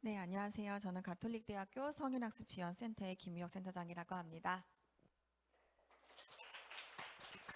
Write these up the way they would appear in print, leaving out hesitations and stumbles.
네, 안녕하세요. 저는 가톨릭대학교 성인학습지원센터의 김미혁 센터장이라고 합니다.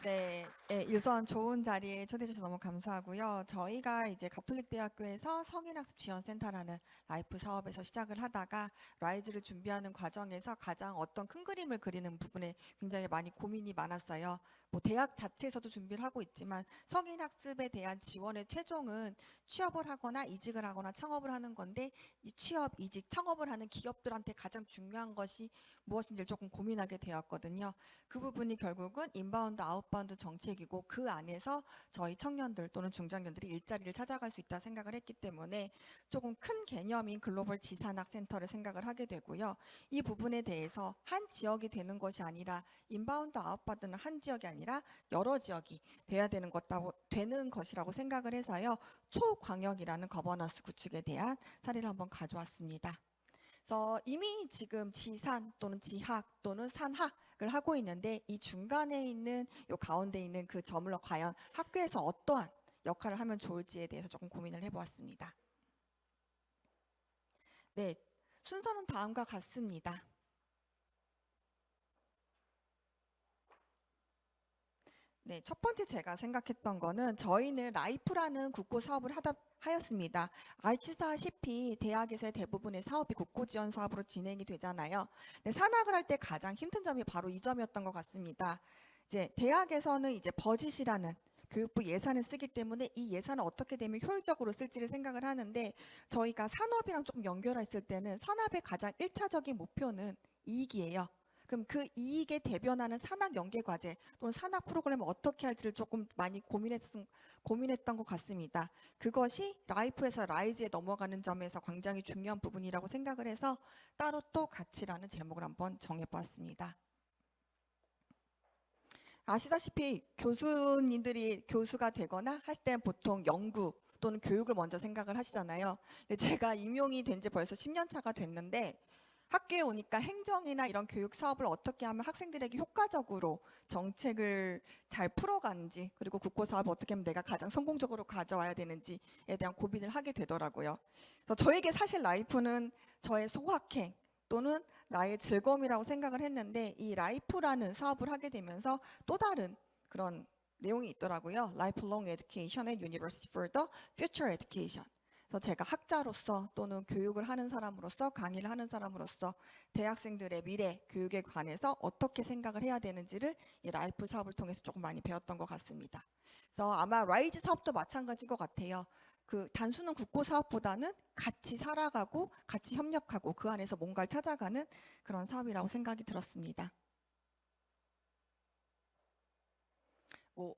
네, 우선 좋은 자리에 초대해 주셔서 너무 감사하고요. 저희가 이제 가톨릭대학교에서 성인학습지원센터라는 라이프 사업에서 시작을 하다가 라이즈를 준비하는 과정에서 가장 어떤 큰 그림을 그리는 부분에 굉장히 많이 고민이 많았어요. 뭐 대학 자체에서도 준비를 하고 있지만 성인학습에 대한 지원의 최종은 취업을 하거나 이직을 하거나 창업을 하는 건데 이 취업, 이직, 창업을 하는 기업들한테 가장 중요한 것이 무엇인지를 조금 고민하게 되었거든요. 그 부분이 결국은 인바운드, 아웃바운드 정책이고 그 안에서 저희 청년들 또는 중장년들이 일자리를 찾아갈 수 있다 생각을 했기 때문에 조금 큰 개념인 글로벌 지산학 센터를 생각을 하게 되고요. 이 부분에 대해서 한 지역이 되는 것이 아니라 인바운드, 아웃바운드는 한 지역이 아니라 여러 지역이 돼야 되는 것이라고 생각을 해서요. 초광역이라는 거버넌스 구축에 대한 사례를 한번 가져왔습니다. 그래서 이미 지금 지산 또는 지학 또는 산학을 하고 있는데 이 중간에 있는 요 가운데 있는 그 점을 과연 학교에서 어떠한 역할을 하면 좋을지에 대해서 조금 고민을 해보았습니다. 네, 순서는 다음과 같습니다. 네, 첫 번째 제가 생각했던 거는 저희는 라이프라는 국고 사업을 하였습니다. 아시다시피 대학에서의 대부분의 사업이 국고 지원 사업으로 진행이 되잖아요. 네, 산학을 할 때 가장 힘든 점이 바로 이 점이었던 것 같습니다. 이제 대학에서는 이제 버짓이라는 교육부 예산을 쓰기 때문에 이 예산을 어떻게 되면 효율적으로 쓸지를 생각을 하는데 저희가 산업이랑 조금 연결했을 때는 산업의 가장 1차적인 목표는 이익이에요. 그럼 그 이익에 대변하는 산학 연계 과제 또는 산학 프로그램을 어떻게 할지를 조금 많이 고민했던 것 같습니다. 그것이 라이프에서 라이즈에 넘어가는 점에서 굉장히 중요한 부분이라고 생각을 해서 따로 또 가치라는 제목을 한번 정해보았습니다. 아시다시피 교수님들이 교수가 되거나 할 때는 보통 연구 또는 교육을 먼저 생각을 하시잖아요. 근데 제가 임용이 된 지 벌써 10년 차가 됐는데 학교에 오니까 행정이나 이런 교육 사업을 어떻게 하면 학생들에게 효과적으로 정책을 잘 풀어가는지 그리고 국고 사업을 어떻게 하면 내가 가장 성공적으로 가져와야 되는지에 대한 고민을 하게 되더라고요. 그래서 저에게 사실 라이프는 저의 소확행 또는 나의 즐거움이라고 생각을 했는데 이 라이프라는 사업을 하게 되면서 또 다른 그런 내용이 있더라고요. Lifelong Education and University for the Future Education. 그래서 제가 학자로서 또는 교육을 하는 사람으로서 강의를 하는 사람으로서 대학생들의 미래 교육에 관해서 어떻게 생각을 해야 되는지를 이 라이프 사업을 통해서 조금 많이 배웠던 것 같습니다. 그래서 아마 라이즈 사업도 마찬가지인 것 같아요. 그 단순한 국고 사업보다는 같이 살아가고 같이 협력하고 그 안에서 뭔가를 찾아가는 그런 사업이라고 생각이 들었습니다. 뭐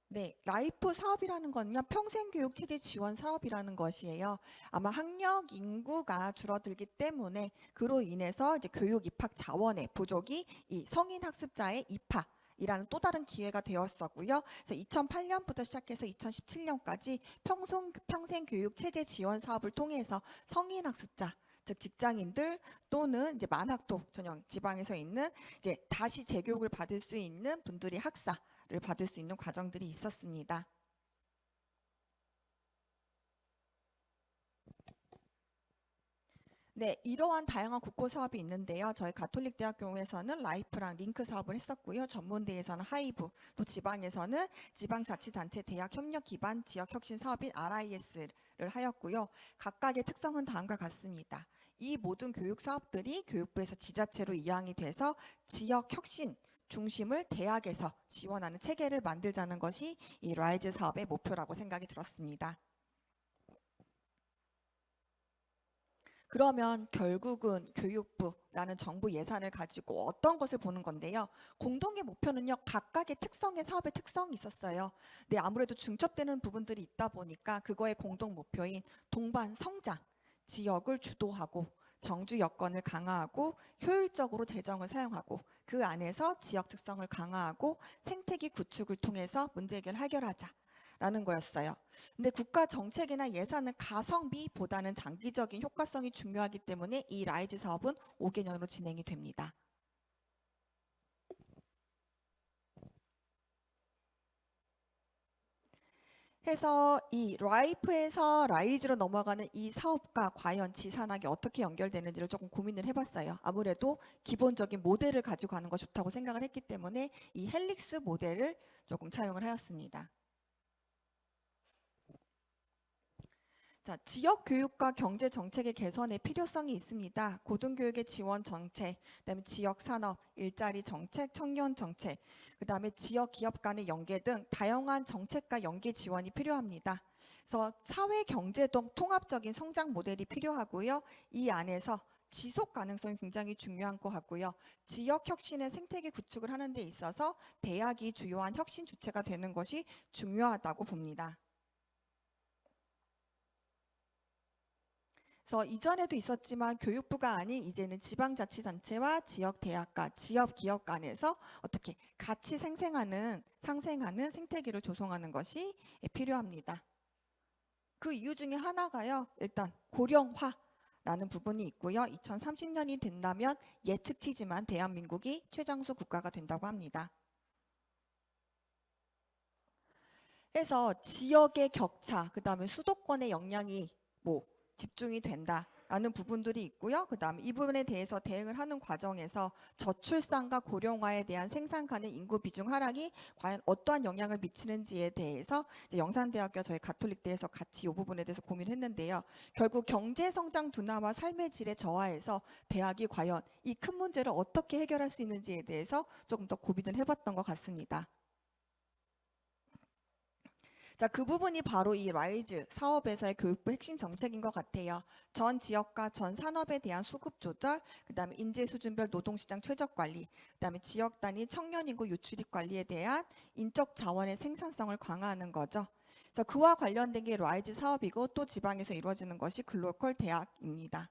네, 라이프 사업이라는 건요, 평생교육 체제 지원 사업이라는 것이에요. 아마 학력 인구가 줄어들기 때문에 그로 인해서 이제 교육 입학 자원의 부족이 이 성인 학습자의 입학 이라는 또 다른 기회가 되었었고요. 그래서 2008년부터 시작해서 2017년까지 평생교육 체제 지원 사업을 통해서 성인 학습자 즉 직장인들 또는 이제 만학도 전형 지방에서 있는 이제 다시 재교육을 받을 수 있는 분들이 학사 를 받을 수 있는 과정들이 있었습니다. 네, 이러한 다양한 국고 사업이 있는데요. 저희 가톨릭대학교에서는 라이프랑 링크 사업을 했었고요. 전문대에서는 하이브, 또 지방에서는 지방자치단체 대학 협력 기반 지역 혁신 사업인 RIS를 하였고요. 각각의 특성은 다음과 같습니다. 이 모든 교육 사업들이 교육부에서 지자체로 이양이 돼서 지역 혁신 중심을 대학에서 지원하는 체계를 만들자는 것이 이 라이즈 사업의 목표라고 생각이 들었습니다. 그러면 결국은 교육부라는 정부 예산을 가지고 어떤 것을 보는 건데요. 공동의 목표는요, 각각의 특성의 사업의 특성이 있었어요. 근데 아무래도 중첩되는 부분들이 있다 보니까 그거의 공동 목표인 동반 성장, 지역을 주도하고 정주 여건을 강화하고 효율적으로 재정을 사용하고 그 안에서 지역 특성을 강화하고 생태계 구축을 통해서 문제 해결하자. 라는 거였어요. 근데 국가 정책이나 예산은 가성비보다는 장기적인 효과성이 중요하기 때문에 이 라이즈 사업은 5개년으로 진행이 됩니다. 해서 이 라이프에서 라이즈로 넘어가는 이 사업과 과연 지산학이 어떻게 연결되는지를 조금 고민을 해봤어요. 아무래도 기본적인 모델을 가지고 가는 것이 좋다고 생각을 했기 때문에 이 헬릭스 모델을 조금 차용을 하였습니다. 자, 지역 교육과 경제 정책의 개선의 필요성이 있습니다. 고등교육의 지원 정책, 그다음에 지역 산업, 일자리 정책, 청년 정책, 그다음에 지역 기업 간의 연계 등 다양한 정책과 연계 지원이 필요합니다. 그래서 사회 경제 등 통합적인 성장 모델이 필요하고요. 이 안에서 지속 가능성이 굉장히 중요한 것 같고요. 지역 혁신의 생태계 구축을 하는 데 있어서 대학이 주요한 혁신 주체가 되는 것이 중요하다고 봅니다. 그래서 이전에도 있었지만 교육부가 아닌 이제는 지방자치단체와 지역대학과 지역기업 간에서 어떻게 같이 상생하는 생태계를 조성하는 것이 필요합니다. 그 이유 중에 하나가요. 일단 고령화라는 부분이 있고요. 2030년이 된다면 예측치지만 대한민국이 최장수 국가가 된다고 합니다. 그래서 지역의 격차, 그 다음에 수도권의 역량이 집중이 된다라는 부분들이 있고요. 그 다음에 이 부분에 대해서 대응을 하는 과정에서 저출산과 고령화에 대한 생산 가능 인구 비중 하락이 과연 어떠한 영향을 미치는지에 대해서 영산대학교와 저희 가톨릭대에서 같이 이 부분에 대해서 고민했는데요. 결국 경제 성장 둔화와 삶의 질의 저하에서 대학이 과연 이 큰 문제를 어떻게 해결할 수 있는지에 대해서 조금 더 고민을 해봤던 것 같습니다. 자, 그 부분이 바로 이 라이즈 사업에서의 교육부 핵심 정책인 것 같아요. 전 지역과 전 산업에 대한 수급 조절, 그다음에 인재 수준별 노동시장 최적 관리, 그다음에 지역 단위 청년 인구 유출입 관리에 대한 인적 자원의 생산성을 강화하는 거죠. 그래서 그와 관련된 게 라이즈 사업이고 또 지방에서 이루어지는 것이 글로컬 대학입니다.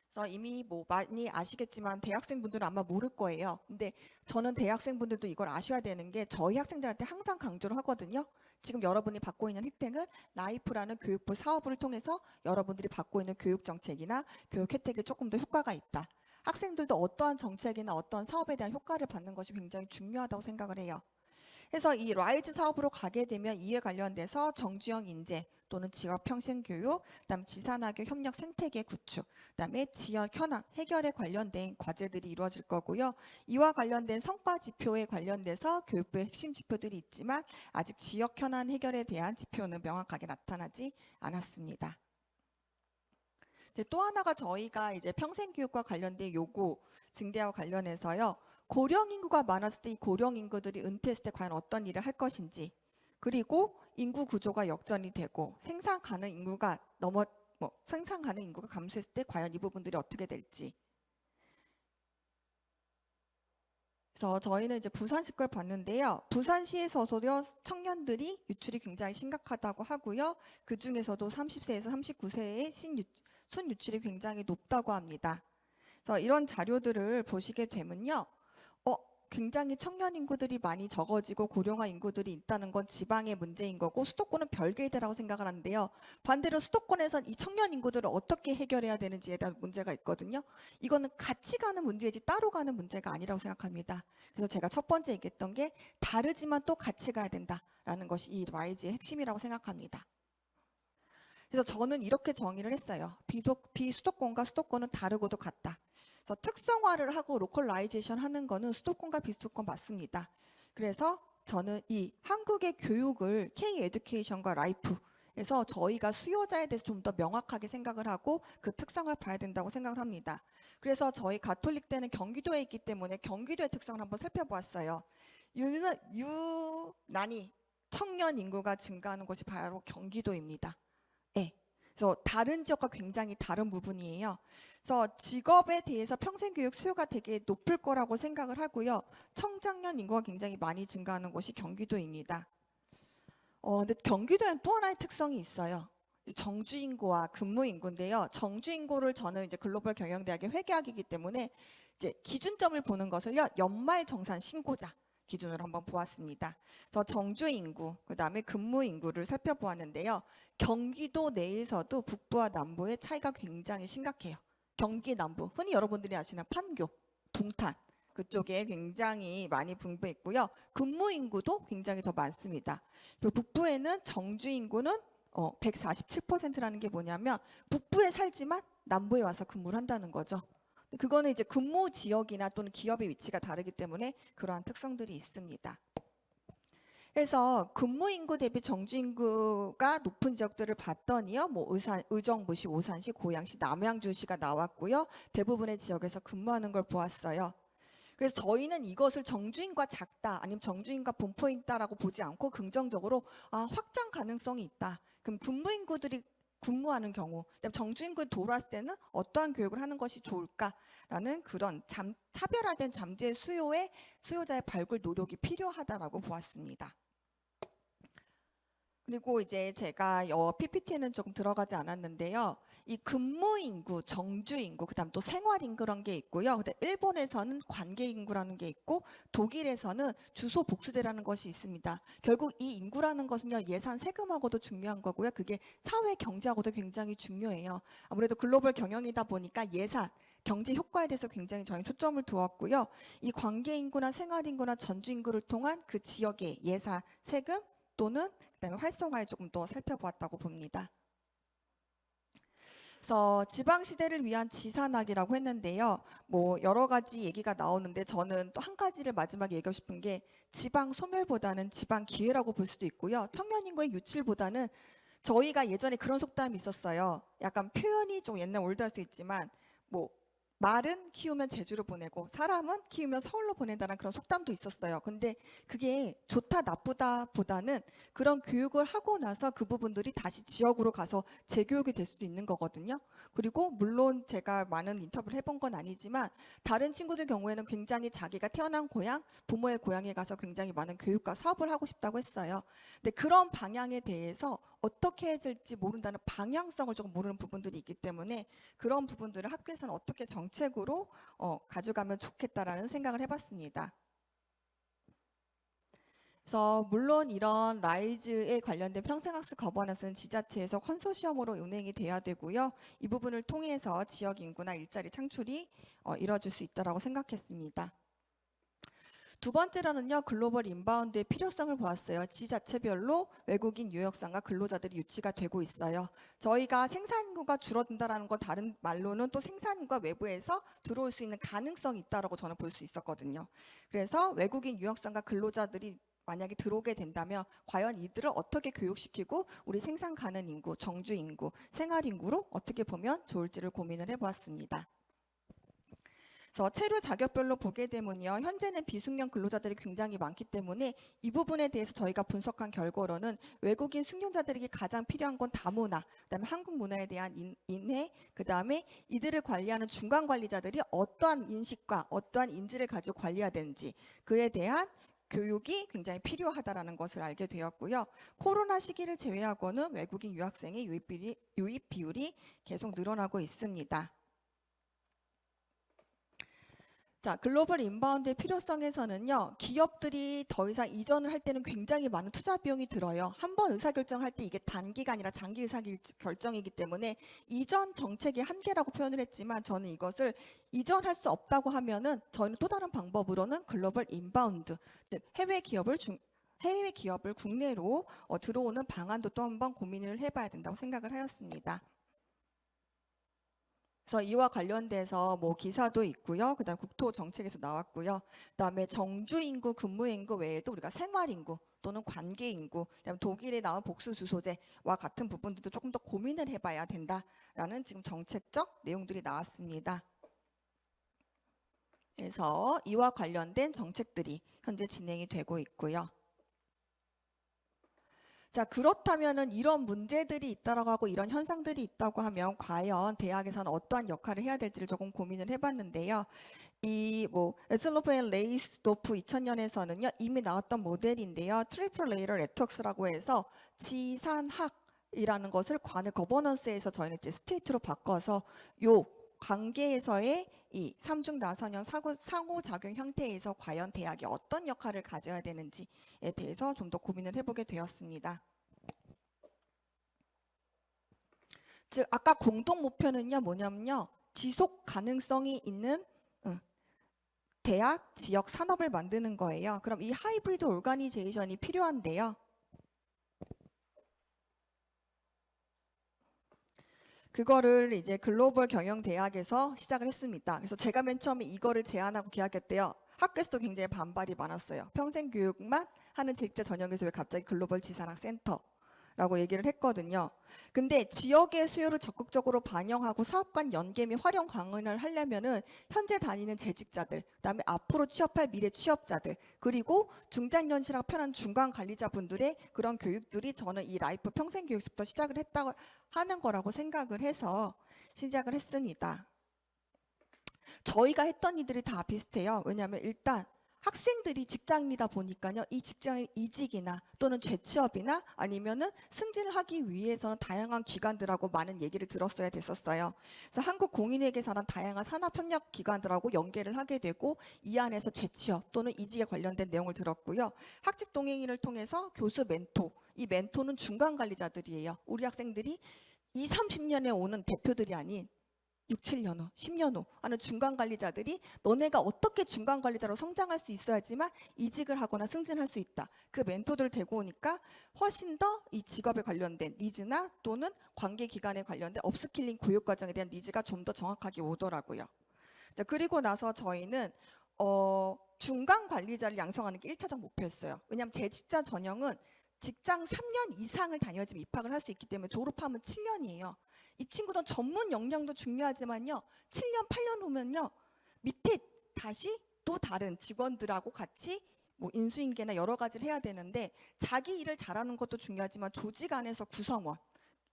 그래서 이미 많이 아시겠지만 대학생분들은 아마 모를 거예요. 근데 저는 대학생분들도 이걸 아셔야 되는 게 저희 학생들한테 항상 강조를 하거든요. 지금 여러분이 받고 있는 혜택은 라이프라는 교육부 사업을 통해서 여러분들이 받고 있는 교육 정책이나 교육 혜택이 조금 더 효과가 있다. 학생들도 어떠한 정책이나 어떠한 사업에 대한 효과를 받는 것이 굉장히 중요하다고 생각을 해요. 그래서 이 라이즈 사업으로 가게 되면 이에 관련돼서 정주형 인재 또는 지역 평생 교육, 그다음 지산학교 협력 생태계 구축, 그다음에 지역 현황 해결에 관련된 과제들이 이루어질 거고요. 이와 관련된 성과 지표에 관련돼서 교육부의 핵심 지표들이 있지만 아직 지역 현안 해결에 대한 지표는 명확하게 나타나지 않았습니다. 또 하나가 저희가 이제 평생교육과 관련된 요구 증대와 관련해서요. 고령 인구가 많았을 때 이 고령 인구들이 은퇴했을 때 과연 어떤 일을 할 것인지, 그리고 인구 구조가 역전이 되고 생산 가능 인구가 감소했을 때 과연 이 부분들이 어떻게 될지. 그래서 저희는 이제 부산시 걸 봤는데요. 부산시에서도요, 청년들이 유출이 굉장히 심각하다고 하고요. 그 중에서도 30세에서 39세의 순유출이 굉장히 높다고 합니다. 그래서 이런 자료들을 보시게 되면요. 굉장히 청년 인구들이 많이 적어지고 고령화 인구들이 있다는 건 지방의 문제인 거고 수도권은 별개이다라고 생각을 하는데요. 반대로 수도권에선 이 청년 인구들을 어떻게 해결해야 되는지에 대한 문제가 있거든요. 이거는 같이 가는 문제이지 따로 가는 문제가 아니라고 생각합니다. 그래서 제가 첫 번째 얘기했던 게 다르지만 또 같이 가야 된다라는 것이 이 라이즈의 핵심이라고 생각합니다. 그래서 저는 이렇게 정의를 했어요. 비수도권과 수도권은 다르고도 같다. 그래서 특성화를 하고 로컬라이제이션 하는 거는 수도권과 비수도권 맞습니다. 그래서 저는 이 한국의 교육을 K-에듀케이션과 라이프에서 저희가 수요자에 대해서 좀 더 명확하게 생각을 하고 그 특성을 봐야 된다고 생각을 합니다. 그래서 저희 가톨릭 대는 경기도에 있기 때문에 경기도의 특성을 한번 살펴보았어요. 유난히 청년 인구가 증가하는 곳이 바로 경기도입니다. 네. 그래서 다른 지역과 굉장히 다른 부분이에요. 그래서 직업에 대해서 평생교육 수요가 되게 높을 거라고 생각을 하고요. 청장년 인구가 굉장히 많이 증가하는 곳이 경기도입니다. 근데 경기도에는 또 하나의 특성이 있어요. 정주 인구와 근무 인구인데요. 정주 인구를 저는 이제 글로벌 경영대학의 회계학이기 때문에 이제 기준점을 보는 것을요. 연말 정산 신고자 기준으로 한번 보았습니다. 그래서 정주 인구, 그다음에 근무 인구를 살펴보았는데요. 경기도 내에서도 북부와 남부의 차이가 굉장히 심각해요. 경기 남부, 흔히 여러분들이 아시는 판교, 동탄, 그쪽에 굉장히 많이 분포했고요. 근무 인구도 굉장히 더 많습니다. 그리고 북부에는 정주 인구는 147%라는 게 뭐냐면 북부에 살지만 남부에 와서 근무를 한다는 거죠. 그거는 이제 근무 지역이나 또는 기업의 위치가 다르기 때문에 그러한 특성들이 있습니다. 그래서 근무 인구 대비 정주 인구가 높은 지역들을 봤더니요, 뭐 의정부시, 오산시, 고양시, 남양주시가 나왔고요. 대부분의 지역에서 근무하는 걸 보았어요. 그래서 저희는 이것을 정주인과 작다 아니면 정주인과 분포에 있다라고 보지 않고 긍정적으로 확장 가능성이 있다. 그럼 근무 인구들이 근무하는 경우, 그다음에 정주인구 돌아왔을 때는 어떠한 교육을 하는 것이 좋을까라는 그런 차별화된 잠재 수요자의 발굴 노력이 필요하다라고 보았습니다. 그리고 이제 제가 PPT에는 조금 들어가지 않았는데요. 이 근무 인구, 정주 인구, 그다음 또 생활 인구라는 게 있고요. 근데 일본에서는 관계 인구라는 게 있고 독일에서는 주소 복수대라는 것이 있습니다. 결국 이 인구라는 것은요, 예산 세금하고도 중요한 거고요. 그게 사회 경제하고도 굉장히 중요해요. 아무래도 글로벌 경영이다 보니까 예산 경제 효과에 대해서 굉장히 저희 초점을 두었고요. 이 관계 인구나 생활 인구나 전주 인구를 통한 그 지역의 예산, 세금 또는 그다음에 활성화에 조금 더 살펴보았다고 봅니다. 그래서 지방 시대를 위한 지산학이라고 했는데요. 뭐 여러 가지 얘기가 나오는데 저는 또 한 가지를 마지막에 얘기하고 싶은 게 지방 소멸보다는 지방 기회라고 볼 수도 있고요. 청년 인구의 유출보다는 저희가 예전에 그런 속담이 있었어요. 약간 표현이 좀 옛날 올드할 수 있지만 뭐 말은 키우면 제주로 보내고 사람은 키우면 서울로 보낸다는 그런 속담도 있었어요. 근데 그게 좋다 나쁘다 보다는 그런 교육을 하고 나서 그 부분들이 다시 지역으로 가서 재교육이 될 수도 있는 거거든요. 그리고 물론 제가 많은 인터뷰를 해본 건 아니지만 다른 친구들 경우에는 굉장히 자기가 태어난 고향, 부모의 고향에 가서 굉장히 많은 교육과 사업을 하고 싶다고 했어요. 근데 그런 방향에 대해서 어떻게 해질지 모른다는 방향성을 조금 모르는 부분들이 있기 때문에 그런 부분들을 학교에서는 어떻게 정책으로 가져가면 좋겠다라는 생각을 해봤습니다. 그래서 물론 이런 라이즈에 관련된 평생학습 거버넌스는 지자체에서 컨소시엄으로 운행이 돼야 되고요. 이 부분을 통해서 지역 인구나 일자리 창출이 이루어질 수 있다고 생각했습니다. 두 번째로는요, 글로벌 인바운드의 필요성을 보았어요. 지자체별로 외국인 유역상과 근로자들이 유치가 되고 있어요. 저희가 생산인구가 줄어든다는 건 다른 말로는 또 생산인구가 외부에서 들어올 수 있는 가능성이 있다고 저는 볼 수 있었거든요. 그래서 외국인 유역상과 근로자들이 만약에 들어오게 된다면 과연 이들을 어떻게 교육시키고 우리 생산 가능 인구, 정주 인구, 생활 인구로 어떻게 보면 좋을지를 고민을 해보았습니다. 그래서 체류 자격별로 보게 되면요, 현재는 비숙련 근로자들이 굉장히 많기 때문에 이 부분에 대해서 저희가 분석한 결과로는 외국인 숙련자들에게 가장 필요한 건 다문화, 그다음에 한국 문화에 대한 인해, 그다음에 이들을 관리하는 중간 관리자들이 어떠한 인식과 어떠한 인지를 가지고 관리해야 되는지 그에 대한 교육이 굉장히 필요하다라는 것을 알게 되었고요. 코로나 시기를 제외하고는 외국인 유학생의 유입 비율이 계속 늘어나고 있습니다. 자, 글로벌 인바운드의 필요성에서는요, 기업들이 더 이상 이전을 할 때는 굉장히 많은 투자 비용이 들어요. 한 번 의사결정할 때 이게 단기가 아니라 장기 의사결정이기 때문에 이전 정책의 한계라고 표현을 했지만 저는 이것을 이전할 수 없다고 하면은 저희는 또 다른 방법으로는 글로벌 인바운드, 즉 해외 기업을 국내로 들어오는 방안도 또 한번 고민을 해봐야 된다고 생각을 하였습니다. 그래서 이와 관련돼서 뭐 기사도 있고요. 그다음 국토 정책에서 나왔고요. 그다음에 정주 인구, 근무 인구 외에도 우리가 생활 인구 또는 관계 인구, 그다음 독일에 나온 복수 주소제와 같은 부분들도 조금 더 고민을 해봐야 된다라는 지금 정책적 내용들이 나왔습니다. 그래서 이와 관련된 정책들이 현재 진행이 되고 있고요. 자, 그렇다면은 이런 문제들이 있다라고 하고 이런 현상들이 있다고 하면 과연 대학에서는 어떠한 역할을 해야 될지를 조금 고민을 해봤는데요. 이 뭐 에슬로프 앤 레이스도프 2000년에서는요 이미 나왔던 모델인데요. 트리플 레이어 네트워크스라고 해서 지산학이라는 것을 관의 거버넌스에서 저희는 이제 스테이트로 바꿔서 요 관계에서의 이 삼중 나선형 상호작용 형태에서 과연 대학이 어떤 역할을 가져야 되는지에 대해서 좀 더 고민을 해보게 되었습니다. 즉 아까 공동 목표는요 뭐냐면요 지속 가능성이 있는 대학, 지역, 산업을 만드는 거예요. 그럼 이 하이브리드 오르가니제이션이 필요한데요. 그거를 이제 글로벌 경영대학에서 시작을 했습니다. 그래서 제가 맨 처음에 이거를 제안하고 계약했대요. 학교에서도 굉장히 반발이 많았어요. 평생교육만 하는 재직자 전형에서 왜 갑자기 글로벌 지산학 센터라고 얘기를 했거든요. 근데 지역의 수요를 적극적으로 반영하고 사업관 연계 및 활용 강화를 하려면은 현재 다니는 재직자들, 그다음에 앞으로 취업할 미래 취업자들, 그리고 중장년실학 편한 중간 관리자분들의 그런 교육들이 저는 이 라이프 평생교육부터 시작을 했다고 하는 거라고 생각을 해서 시작을 했습니다. 저희가 했던 일들이 다 비슷해요. 왜냐하면 일단 학생들이 직장인이다 보니까요. 이 직장인 이직이나 또는 재취업이나 아니면은 승진을 하기 위해서는 다양한 기관들하고 많은 얘기를 들었어야 됐었어요. 그래서 한국공인회계사란 다양한 산업협력 기관들하고 연계를 하게 되고 이 안에서 재취업 또는 이직에 관련된 내용을 들었고요. 학직 동행인을 통해서 교수 멘토, 이 멘토는 중간 관리자들이에요. 우리 학생들이 20, 30년에 오는 대표들이 아닌 6, 7년 후, 10년 후 하는 중간 관리자들이 너네가 어떻게 중간 관리자로 성장할 수 있어야지만 이직을 하거나 승진할 수 있다. 그 멘토들을 데리고 오니까 훨씬 더 이 직업에 관련된 니즈나 또는 관계 기관에 관련된 업스킬링 교육 과정에 대한 니즈가 좀 더 정확하게 오더라고요. 자, 그리고 나서 저희는 중간 관리자를 양성하는 게 1차적 목표였어요. 왜냐하면 재직자 전형은 직장 3년 이상을 다녀야지 입학을 할 수 있기 때문에 졸업하면 7년이에요. 이 친구는 전문 역량도 중요하지만요. 7년, 8년 후면요. 밑에 다시 또 다른 직원들하고 같이 뭐 인수인계나 여러 가지를 해야 되는데 자기 일을 잘하는 것도 중요하지만 조직 안에서 구성원,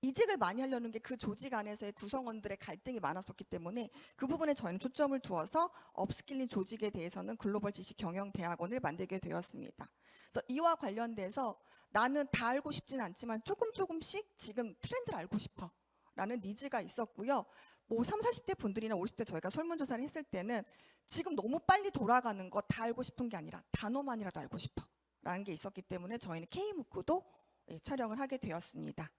이직을 많이 하려는 게 그 조직 안에서의 구성원들의 갈등이 많았었기 때문에 그 부분에 저희는 초점을 두어서 업스킬링 조직에 대해서는 글로벌 지식 경영 대학원을 만들게 되었습니다. 그래서 이와 관련돼서 나는 다 알고 싶진 않지만 조금씩 지금 트렌드를 알고 싶어 라는 니즈가 있었고요. 뭐 30, 40대 분들이나 50대 저희가 설문조사를 했을 때는 지금 너무 빨리 돌아가는 거 다 알고 싶은 게 아니라 단어만이라도 알고 싶어 라는 게 있었기 때문에 저희는 K무크도 촬영을 하게 되었습니다.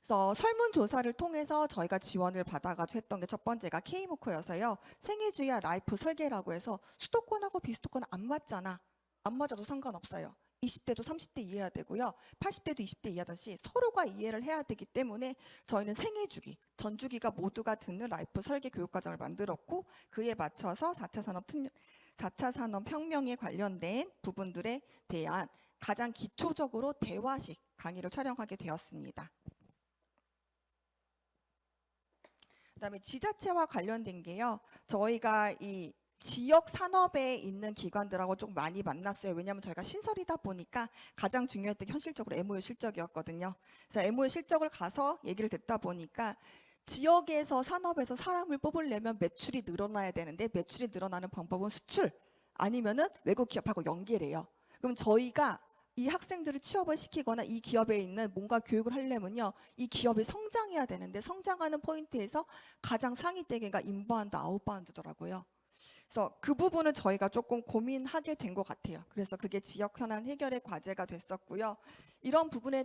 그래서 설문조사를 통해서 저희가 지원을 받아가지고 했던 게 첫 번째가 K무크여서요. 생애주의와 라이프 설계라고 해서 수도권하고 비수도권 안 맞잖아. 안 맞아도 상관없어요. 20대도 30대 이해해야 되고요. 80대도 20대 이해하듯이 서로가 이해를 해야 되기 때문에 저희는 생애주기, 전주기가 모두가 듣는 라이프 설계 교육과정을 만들었고 그에 맞춰서 4차 산업혁명에 관련된 부분들에 대한 가장 기초적으로 대화식 강의를 촬영하게 되었습니다. 그다음에 지자체와 관련된 게요. 저희가 이 지역 산업에 있는 기관들하고 좀 많이 만났어요. 왜냐하면 저희가 신설이다 보니까 가장 중요했던 게 현실적으로 MOU 실적이었거든요. 그래서 MOU 실적을 가서 얘기를 듣다 보니까 지역에서 산업에서 사람을 뽑으려면 매출이 늘어나야 되는데 매출이 늘어나는 방법은 수출 아니면은 외국 기업하고 연계래요. 그럼 저희가 이 학생들을 취업을 시키거나 이 기업에 있는 뭔가 교육을 하려면요. 이 기업이 성장해야 되는데 성장하는 포인트에서 가장 상위 대개가 인바운드, 아웃바운드더라고요. 그래서 그 부분을 저희가 조금 고민하게 된 것 같아요. 그래서 그게 지역 현안 해결의 과제가 됐었고요. 이런 부분에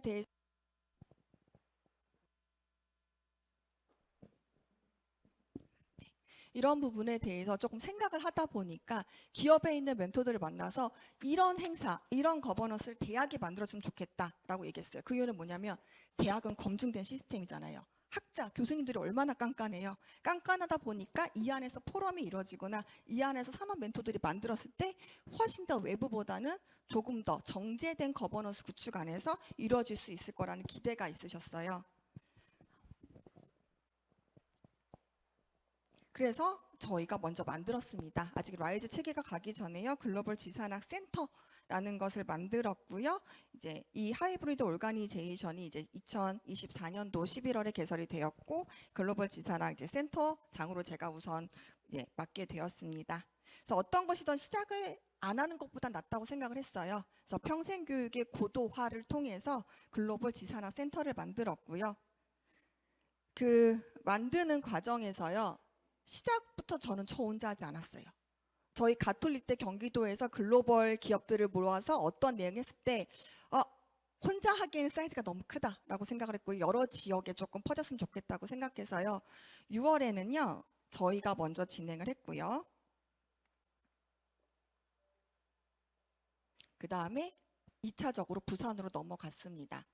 대해서 조금 생각을 하다 보니까 기업에 있는 멘토들을 만나서 이런 행사, 이런 거버넌스를 대학이 만들어주면 좋겠다라고 얘기했어요. 그 이유는 뭐냐면 대학은 검증된 시스템이잖아요. 학자, 교수님들이 얼마나 깐깐해요. 깐깐하다 보니까 이 안에서 포럼이 이루어지거나 이 안에서 산업 멘토들이 만들었을 때 훨씬 더 외부보다는 조금 더 정제된 거버넌스 구축 안에서 이루어질 수 있을 거라는 기대가 있으셨어요. 그래서 저희가 먼저 만들었습니다. 아직 라이즈 체계가 가기 전에요. 글로벌 지산학 센터라는 것을 만들었고요. 이제 이 하이브리드 오르가니제이션이 이제 2024년도 11월에 개설이 되었고 글로벌 지산학 이제 센터장으로 제가 우선 맡게 되었습니다. 그래서 어떤 것이든 시작을 안 하는 것보다 낫다고 생각을 했어요. 그래서 평생교육의 고도화를 통해서 글로벌 지산학 센터를 만들었고요. 그 만드는 과정에서요. 시작부터 저는 저 혼자 하지 않았어요. 저희 가톨릭대 경기도에서 글로벌 기업들을 모아서 어떤 내용 했을 때 혼자 하기에는 사이즈가 너무 크다라고 생각을 했고 여러 지역에 조금 퍼졌으면 좋겠다고 생각해서요. 6월에는요. 저희가 먼저 진행을 했고요. 그 다음에 2차적으로 부산으로 넘어갔습니다.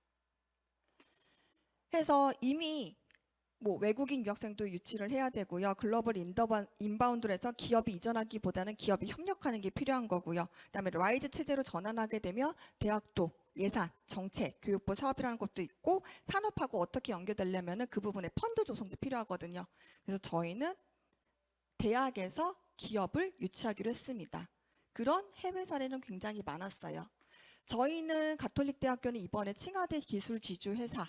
해서 이미 뭐 외국인 유학생도 유치를 해야 되고요. 글로벌 인바운드로 해서 기업이 이전하기보다는 기업이 협력하는 게 필요한 거고요. 그다음에 라이즈 체제로 전환하게 되면 대학도 예산, 정책, 교육부 사업이라는 것도 있고 산업하고 어떻게 연결되려면은 그 부분에 펀드 조성도 필요하거든요. 그래서 저희는 대학에서 기업을 유치하기로 했습니다. 그런 해외 사례는 굉장히 많았어요. 저희는 가톨릭 대학교는 이번에 칭화대 기술지주회사와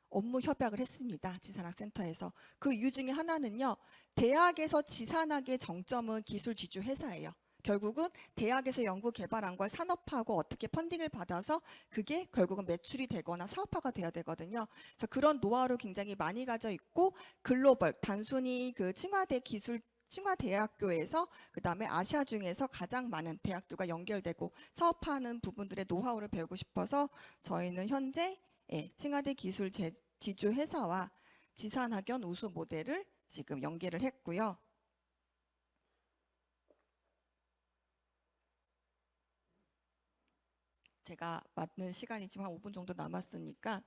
업무 협약을 했습니다. 지산학센터에서. 그 이유 중에 하나는요. 대학에서 지산학의 정점은 기술지주회사예요. 결국은 대학에서 연구개발한 걸 산업화하고 어떻게 펀딩을 받아서 그게 결국은 매출이 되거나 사업화가 돼야 되거든요. 그래서 그런 노하우를 굉장히 많이 가져 있고 글로벌 단순히 그 칭화대학교에서 그다음에 아시아 중에서 가장 많은 대학들과 연결되고 사업화하는 부분들의 노하우를 배우고 싶어서 저희는 현재 칭화대 기술 지주 회사와 지산학연 우수 모델을 지금 연계를 했고요. 제가 맞는 시간이 지금 한 5분 정도 남았으니까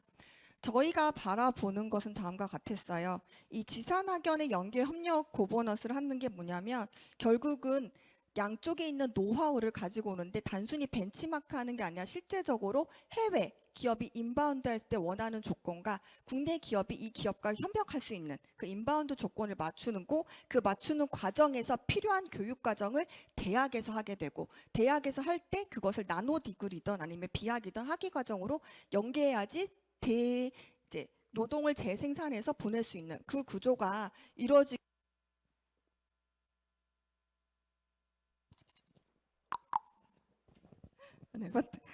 저희가 바라보는 것은 다음과 같았어요. 이 지산학연의 연계 협력 고버넌스를 하는 게 뭐냐면 결국은 양쪽에 있는 노하우를 가지고 오는데 단순히 벤치마크하는 게 아니라 실제적으로 해외 기업이 인바운드 할 때 원하는 조건과 국내 기업이 이 기업과 협력할 수 있는 그 인바운드 조건을 맞추는 거, 그 맞추는 과정에서 필요한 교육 과정을 대학에서 하게 되고 대학에서 할 때 그것을 나노 디그리든 아니면 비학이든 학위 과정으로 연계해야지 이제 노동을 재생산해서 보낼 수 있는 그 구조가 이루어지. 네,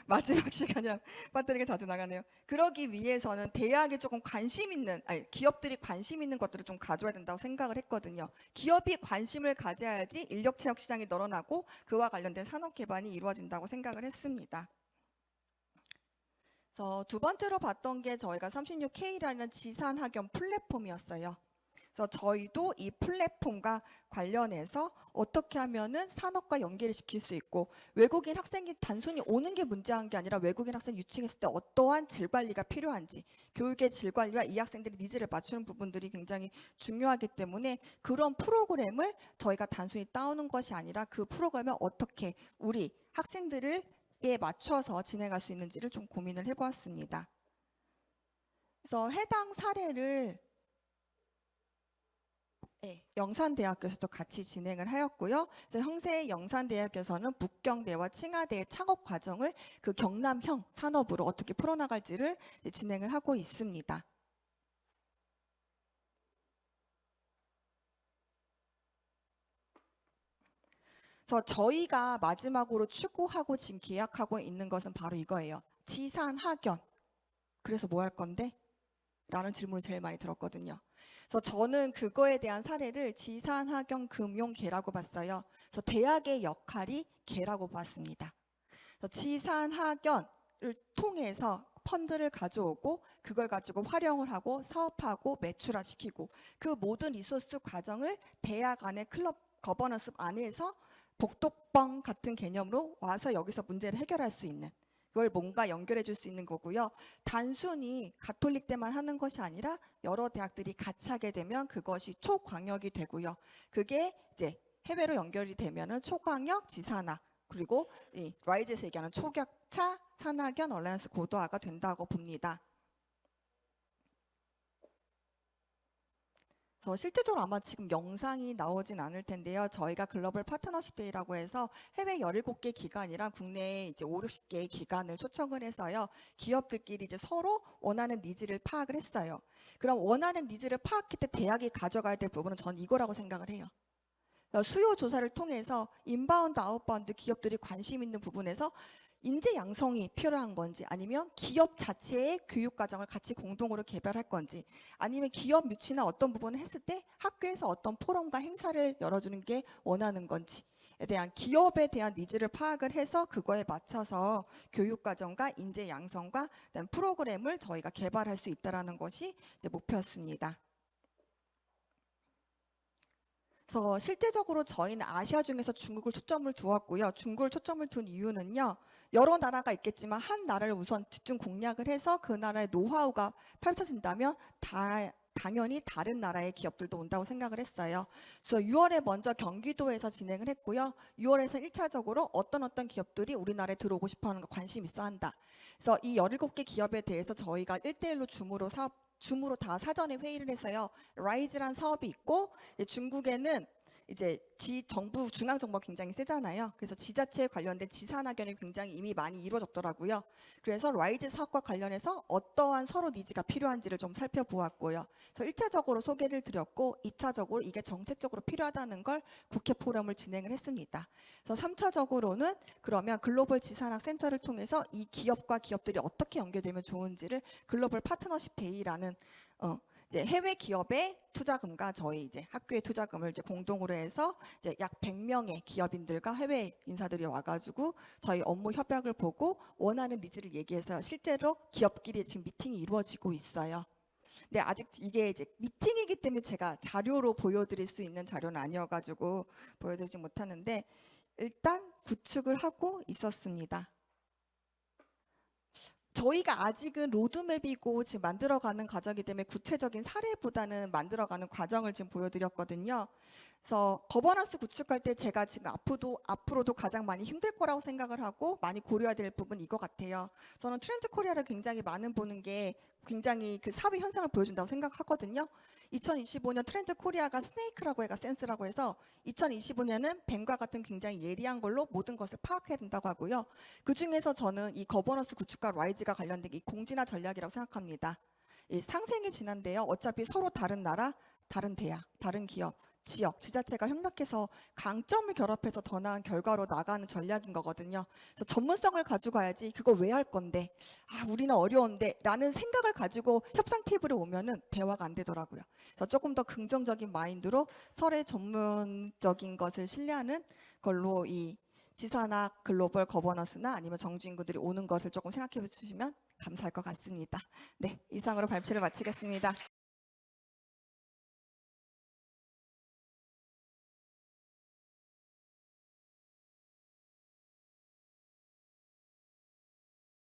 마지막 시간이라 배터리가 자주 나가네요. 그러기 위해서는 대학에 조금 관심 있는, 아니 기업들이 관심 있는 것들을 좀 가져야 된다고 생각을 했거든요. 기업이 관심을 가져야지 인력 채용 시장이 늘어나고 그와 관련된 산업 개발이 이루어진다고 생각을 했습니다. 그래서 두 번째로 봤던 게 저희가 36K라는 지산 학연 플랫폼이었어요. 그래서 저희도 이 플랫폼과 관련해서 어떻게 하면은 산업과 연계를 시킬 수 있고 외국인 학생이 단순히 오는 게 문제한 게 아니라 외국인 학생 유치했을 때 어떠한 질 관리가 필요한지 교육의 질 관리와 이 학생들의 니즈를 맞추는 부분들이 굉장히 중요하기 때문에 그런 프로그램을 저희가 단순히 따오는 것이 아니라 그 프로그램을 어떻게 우리 학생들에 맞춰서 진행할 수 있는지를 좀 고민을 해보았습니다. 그래서 해당 사례를 영산대학교에서도 같이 진행을 하였고요. 그래서 형세 영산대학에서는 북경대와 칭화대의 창업 과정을 그 경남형 산업으로 어떻게 풀어나갈지를 진행을 하고 있습니다. 그래서 저희가 마지막으로 추구하고 지금 계약하고 있는 것은 바로 이거예요. 지산학연. 그래서 뭐 할 건데? 라는 질문을 제일 많이 들었거든요. 그래서 저는 그거에 대한 사례를 지산학연금융계라고 봤어요. 그래서 대학의 역할이 계라고 봤습니다. 지산학연을 통해서 펀드를 가져오고 그걸 가지고 활용을 하고 사업하고 매출화시키고 그 모든 리소스 과정을 대학 안에 클럽 거버넌스 안에서 복덕방 같은 개념으로 와서 여기서 문제를 해결할 수 있는 그걸 뭔가 연결해 줄 수 있는 거고요. 단순히 가톨릭 때만 하는 것이 아니라 여러 대학들이 같이 하게 되면 그것이 초광역이 되고요. 그게 이제 해외로 연결이 되면은 초광역 지산학 그리고 이 라이즈에서 얘기하는 초격차 산학연 얼라이언스 고도화가 된다고 봅니다. 실제적으로 아마 지금 영상이 나오진 않을 텐데요. 저희가 글로벌 파트너십 데이라고 해서 해외 17개 기관이랑 국내 이제 5, 60개의 기관을 초청을 해서요. 기업들끼리 이제 서로 원하는 니즈를 파악을 했어요. 그럼 원하는 니즈를 파악할 때 대학이 가져가야 될 부분은 저는 이거라고 생각을 해요. 수요 조사를 통해서 인바운드, 아웃바운드 기업들이 관심 있는 부분에서 인재 양성이 필요한 건지 아니면 기업 자체의 교육 과정을 같이 공동으로 개발할 건지 아니면 기업 유치나 어떤 부분을 했을 때 학교에서 어떤 포럼과 행사를 열어주는 게 원하는 건지에 대한 기업에 대한 니즈를 파악을 해서 그거에 맞춰서 교육 과정과 인재 양성과 프로그램을 저희가 개발할 수 있다는 것이 이제 목표였습니다. 그래서 실제적으로 저희는 아시아 중에서 중국을 초점을 두었고요. 중국을 초점을 둔 이유는요. 여러 나라가 있겠지만 한 나라를 우선 집중 공략을 해서 그 나라의 노하우가 펼쳐진다면 당연히 다른 나라의 기업들도 온다고 생각을 했어요. 그래서 6월에 먼저 경기도에서 진행을 했고요. 6월에서 1차적으로 어떤 기업들이 우리나라에 들어오고 싶어하는 거 관심 있어 한다. 그래서 이 17개 기업에 대해서 저희가 1대1로 줌으로 다 사전에 회의를 해서요. 라이즈란 사업이 있고 중국에는 이제 정부 중앙 정부가 굉장히 세잖아요. 그래서 지자체에 관련된 지산학연이 굉장히 이미 많이 이루어졌더라고요. 그래서 라이즈 사업과 관련해서 어떠한 서로 니즈가 필요한지를 좀 살펴보았고요. 그래서 1차적으로 소개를 드렸고 2차적으로 이게 정책적으로 필요하다는 걸 국회 포럼을 진행을 했습니다. 그래서 3차적으로는 그러면 글로벌 지산학 센터를 통해서 이 기업과 기업들이 어떻게 연계되면 좋은지를 글로벌 파트너십 데이라는 이제 해외 기업의 투자금과 저희 이제 학교의 투자금을 이제 공동으로 해서 이제 약 100명의 기업인들과 해외 인사들이 와가지고 저희 업무 협약을 보고 원하는 니즈를 얘기해서 실제로 기업끼리 지금 미팅이 이루어지고 있어요. 근데 아직 이게 이제 미팅이기 때문에 제가 자료로 보여드릴 수 있는 자료는 아니어가지고 보여드리지 못하는데 일단 구축을 하고 있었습니다. 저희가 아직은 로드맵이고 지금 만들어가는 과정이기 때문에 구체적인 사례보다는 만들어가는 과정을 지금 보여드렸거든요. 그래서 거버넌스 구축할 때 제가 지금 앞으로도 가장 많이 힘들 거라고 생각을 하고 많이 고려해야 될 부분 이거 같아요. 저는 트렌드 코리아를 굉장히 많은 보는 게 굉장히 그 사회 현상을 보여준다고 생각하거든요. 2025년 트렌드 코리아가 스네이크라고 해가 센스라고 해서 2025년은 뱀과 같은 굉장히 예리한 걸로 모든 것을 파악해야 된다고 하고요. 그 중에서 저는 이 거버넌스 구축과 라이즈가 관련된 이 공진화 전략이라고 생각합니다. 이 상생이 진한데요. 어차피 서로 다른 나라, 다른 대학, 다른 기업, 지역, 지자체가 협력해서 강점을 결합해서 더 나은 결과로 나가는 전략인 거거든요. 그래서 전문성을 가지고 가야지 그거 왜 할 건데, 우리는 어려운데 라는 생각을 가지고 협상 테이블에 오면은 대화가 안 되더라고요. 그래서 조금 더 긍정적인 마인드로 설의 전문적인 것을 신뢰하는 걸로 이 지산학 글로벌 거버넌스나 아니면 정주인구들이 오는 것을 조금 생각해 주시면 감사할 것 같습니다. 네, 이상으로 발표를 마치겠습니다.